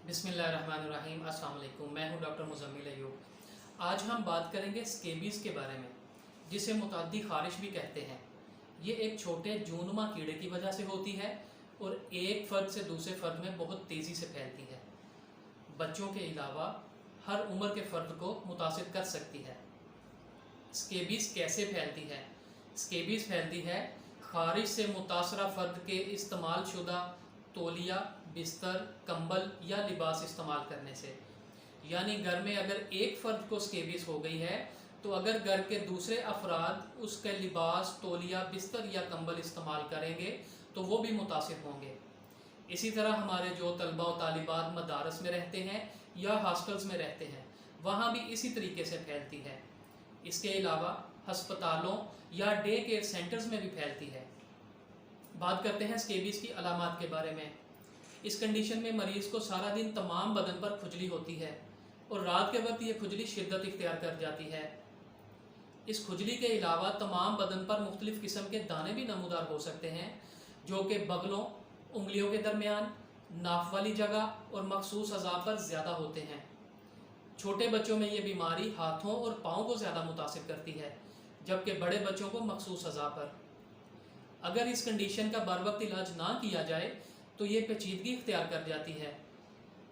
बिस्मिल्लाहिर्रहमानिर्रहीम। अस्सलाम वालेकुम। मैं हूं डॉक्टर मुज़म्मिल अय्यूब। आज हम बात करेंगे स्केबीज़ के बारे में, जिसे मुतअद्दी ख़ारिश भी कहते हैं। ये एक छोटे जूनुमा कीड़े की वजह से होती है और एक फ़र्द से दूसरे फ़र्द में बहुत तेज़ी से फैलती है। बच्चों के अलावा हर उम्र के फ़र्द को मुतासिर कर सकती है। स्केबीज़ कैसे फैलती है? स्केबीज़ फैलती है ख़ारिश से मुतासरा फ़र्द के इस्तेमाल शुदा तौलिया, बिस्तर, कंबल या लिबास इस्तेमाल करने से। यानी घर में अगर एक फ़र्द को स्केबीज़ हो गई है तो अगर घर के दूसरे अफराद उसके लिबास, तौलिया, बिस्तर या कंबल इस्तेमाल करेंगे तो वो भी मुतासिर होंगे। इसी तरह हमारे जो तलबा व तालिबात मदारस में रहते हैं या हॉस्टल्स में रहते हैं, वहाँ भी इसी तरीके से फैलती है। इसके अलावा हस्पतालों या डे केयर सेंटर्स में भी फैलती है। बात करते हैं स्केबीज़ की अलामात के बारे में। इस कंडीशन में मरीज़ को सारा दिन तमाम बदन पर खुजली होती है और रात के वक्त ये खुजली शिद्दत इख्तियार कर जाती है। इस खुजली के अलावा तमाम बदन पर मुख्तलिफ़ किस्म के दाने भी नमूदार हो सकते हैं, जो कि बगलों, उंगलियों के दरमियान, नाफ वाली जगह और मखसूस अज़ा पर ज़्यादा होते हैं। छोटे बच्चों में ये बीमारी हाथों और पाँव को ज़्यादा मुतासिर करती है, जबकि बड़े बच्चों को मखसूस अज़ा पर। अगर इस कंडीशन का बर वक्त इलाज ना किया जाए तो ये पेचीदगी इख्तियार कर जाती है,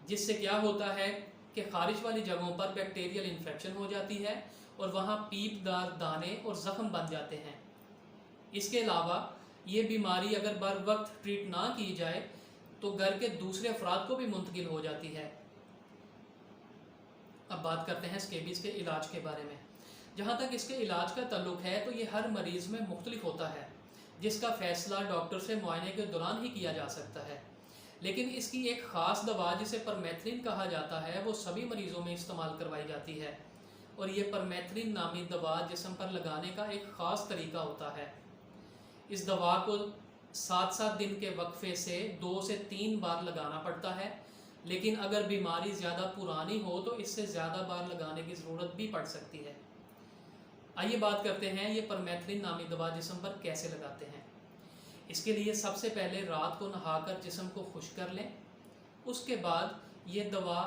जिससे क्या होता है कि ख़ारिश वाली जगहों पर बैक्टीरियल इन्फेक्शन हो जाती है और वहाँ पीपदार दाने और ज़ख़म बन जाते हैं। इसके अलावा ये बीमारी अगर बर वक्त ट्रीट ना की जाए तो घर के दूसरे अफराद को भी मुंतकिल हो जाती है। अब बात करते हैं स्केबीज़ के इलाज के बारे में। जहाँ तक इसके इलाज का ताल्लुक़ है तो ये हर मरीज़ में मुख्तलिफ होता है, जिसका फ़ैसला डॉक्टर से मुआयने के दौरान ही किया जा सकता है। लेकिन इसकी एक ख़ास दवा जिसे परमेथ्रिन कहा जाता है वो सभी मरीज़ों में इस्तेमाल करवाई जाती है, और ये परमेथ्रिन नामी दवा जिस्म पर लगाने का एक ख़ास तरीका होता है। इस दवा को 7-7 दिन के वक्फे से 2 से 3 बार लगाना पड़ता है, लेकिन अगर बीमारी ज़्यादा पुरानी हो तो इससे ज़्यादा बार लगाने की ज़रूरत भी पड़ सकती है। आइए बात करते हैं ये परमेथ्रिन नामी दवा जिस्म पर कैसे लगाते हैं। इसके लिए सबसे पहले रात को नहाकर जिस्म को खुश्क कर लें। उसके बाद ये दवा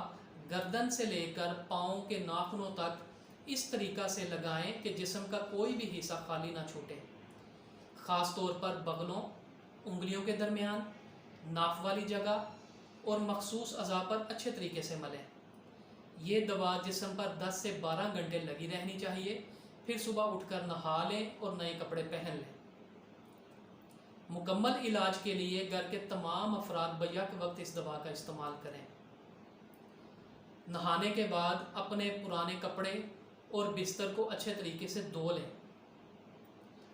गर्दन से लेकर पाँव के नाखूनों तक इस तरीक़ा से लगाएं कि जिस्म का कोई भी हिस्सा खाली ना छूटे। ख़ास तौर पर बगलों, उंगलियों के दरमियान, नाफ वाली जगह और मखसूस अज़ा पर अच्छे तरीके से मलें। ये दवा जिस्म पर 10 से 12 घंटे लगी रहनी चाहिए। फिर सुबह उठकर नहा लें और नए कपड़े पहन लें। मुकम्मल इलाज के लिए घर के तमाम अफराद बैक वक्त इस दवा का इस्तेमाल करें। नहाने के बाद अपने पुराने कपड़े और बिस्तर को अच्छे तरीके से धो लें।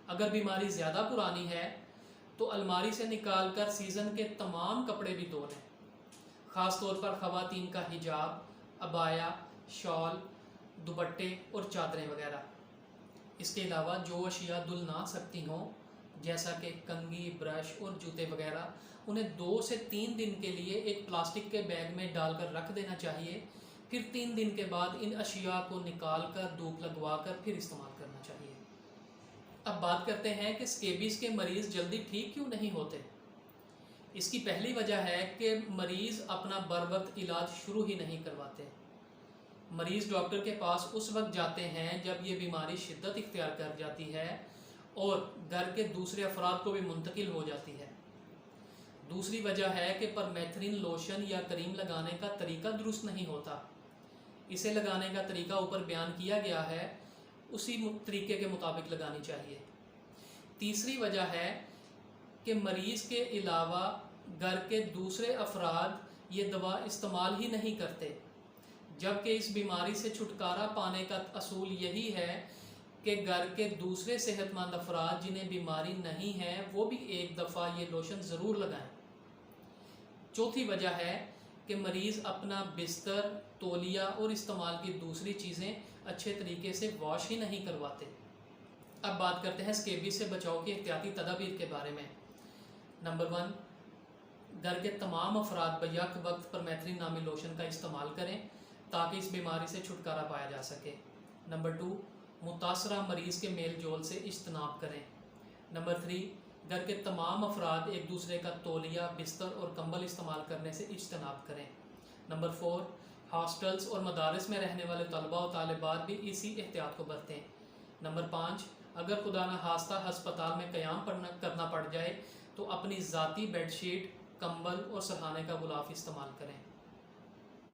अगर बीमारी ज़्यादा पुरानी है तो अलमारी से निकाल कर सीज़न के तमाम कपड़े भी धो लें। ख़ास तौर पर ख़वातीन का हिजाब, अबाया, शॉल, दुपट्टे और चादरें वगैरह। इसके अलावा जो अशिया धुल ना सकती हों, जैसा कि कंघी, ब्रश और जूते वगैरह, उन्हें 2 से 3 दिन के लिए एक प्लास्टिक के बैग में डालकर रख देना चाहिए। फिर 3 दिन के बाद इन अशिया को निकाल कर धूप लगवा कर फिर इस्तेमाल करना चाहिए। अब बात करते हैं कि स्केबीज़ के मरीज़ जल्दी ठीक क्यों नहीं होते। इसकी पहली वजह है कि मरीज़ अपना बर वक्त इलाज शुरू ही नहीं करवाते। मरीज़ डॉक्टर के पास उस वक्त जाते हैं जब ये बीमारी शिद्दत इख्तियार कर जाती है और घर के दूसरे अफराद को भी मुंतकिल हो जाती है। दूसरी वजह है कि परमेथ्रिन लोशन या क्रीम लगाने का तरीका दुरुस्त नहीं होता। इसे लगाने का तरीका ऊपर बयान किया गया है, उसी तरीके के मुताबिक लगानी चाहिए। तीसरी वजह है कि मरीज़ के अलावा घर के दूसरे अफराद ये दवा इस्तेमाल ही नहीं करते, जबकि इस बीमारी से छुटकारा पाने का असूल यही है कि घर के दूसरे सेहतमंद अफराद जिन्हें बीमारी नहीं है वो भी एक दफ़ा ये लोशन ज़रूर लगाएं। चौथी वजह है कि मरीज़ अपना बिस्तर, तौलिया और इस्तेमाल की दूसरी चीज़ें अच्छे तरीके से वॉश ही नहीं करवाते। अब बात करते हैं स्केबीज़ से बचाव की एहतियाती तदाबीर के बारे में। नंबर 1, घर के तमाम अफराद बैक वक्त परमेथ्रिन नामी लोशन का इस्तेमाल करें ताकि इस बीमारी से छुटकारा पाया जा सके। नंबर 2, मुतासरा मरीज़ के मेल जोल से इज्तनाब करें। नंबर 3, घर के तमाम अफराद एक दूसरे का तौलिया, बिस्तर और कंबल इस्तेमाल करने से इज्तनाब करें। نمبر 4، ہاسٹلز اور مدارس میں رہنے والے طلباء و طالبات بھی اسی احتیاط کو برتیں۔ نمبر 5، اگر خدا نخواستہ ہسپتال میں قیام کرنا پڑ جائے تو اپنی ذاتی بیڈ شیٹ، کمبل اور سرہانے کا غلاف استعمال کریں۔